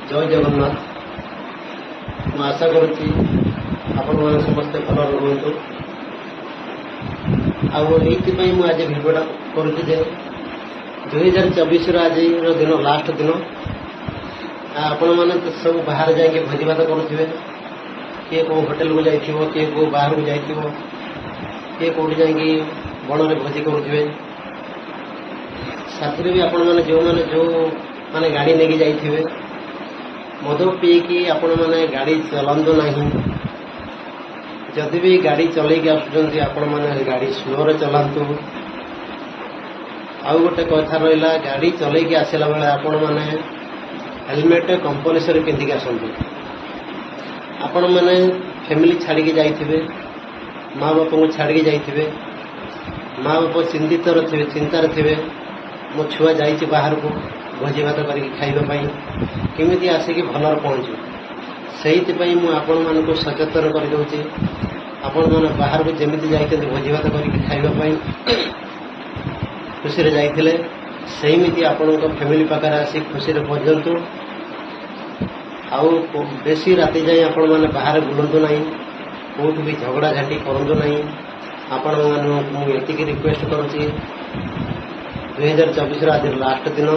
जय जगन्नाथ। ମୁଁ ଆଶା କରୁଛି ଆପଣମାନେ ସମସ୍ତେ ଭଲ ରୁହନ୍ତୁ। ଆଉ ଏଇଥିପାଇଁ ମୁଁ ଆଜି ଭିଡ଼ିଓଟା କରୁଛି ଯେ 2024ର ଆଜିର ଦିନ ଲାଷ୍ଟ ଦିନ। ଆପଣମାନେ ତ ସବୁ ବାହାରେ ଯାଇକି ଭୋଜିଭାତ କରୁଥିବେ। କିଏ କେଉଁ ହୋଟେଲକୁ ଯାଇଥିବ, କିଏ କେଉଁ ବାହାରକୁ ଯାଇଥିବ, କିଏ କେଉଁଠି ଯାଇକି ବଣରେ ଭୋଜି କରୁଥିବେ। ସାଥିରେ ବି ଆପଣମାନେ ଯେଉଁମାନେ ଗାଡ଼ି ନେଇକି ଯାଇଥିବେ, ମଦ ପିଇକି ଆପଣମାନେ ଗାଡ଼ି ଚଲାନ୍ତୁ ନାହିଁ। ଯଦି ବି ଗାଡ଼ି ଚଲେଇକି ଆସୁଛନ୍ତି ଆପଣମାନେ ଗାଡ଼ି ସ୍ଲୋରେ ଚଲାନ୍ତୁ। ଆଉ ଗୋଟେ କଥା ରହିଲା, ଗାଡ଼ି ଚଲେଇକି ଆସିଲା ବେଳେ ଆପଣମାନେ ହେଲମେଟ୍ କମ୍ପଲସରି ପିନ୍ଧିକି ଆସନ୍ତୁ। ଆପଣମାନେ ଫ୍ୟାମିଲି ଛାଡ଼ିକି ଯାଇଥିବେ, ମା ବାପାଙ୍କୁ ଛାଡ଼ିକି ଯାଇଥିବେ। ମା ବାପା ଚିନ୍ତାରେ ଥିବେ, ମୋ ଛୁଆ ଯାଇଛି ବାହାରକୁ ଭୋଜିଭାତ କରିକି ଖାଇବା ପାଇଁ, କେମିତି ଆସିକି ଭଲରେ ପହଞ୍ଚିବ। ସେଇଥିପାଇଁ ମୁଁ ଆପଣମାନଙ୍କୁ ସଚେତନ କରିଦେଉଛି। ଆପଣମାନେ ବାହାରକୁ ଯେମିତି ଯାଇଛନ୍ତି ଭୋଜିଭାତ କରିକି ଖାଇବା ପାଇଁ, ଖୁସିରେ ଯାଇଥିଲେ, ସେମିତି ଆପଣଙ୍କ ଫ୍ୟାମିଲି ପାଖରେ ଆସି ଖୁସିରେ ପହଞ୍ଚନ୍ତୁ। ଆଉ ବେଶୀ ରାତି ଯାଏଁ ଆପଣମାନେ ବାହାରେ ବୁଲନ୍ତୁ ନାହିଁ, କେଉଁଠି ବି ଝଗଡ଼ାଝାଟି କରନ୍ତୁ ନାହିଁ। ଆପଣମାନଙ୍କୁ ମୁଁ ଏତିକି ରିକ୍ୱେଷ୍ଟ କରୁଛି। 2024ର ଆଜି ଲାଷ୍ଟ ଦିନ।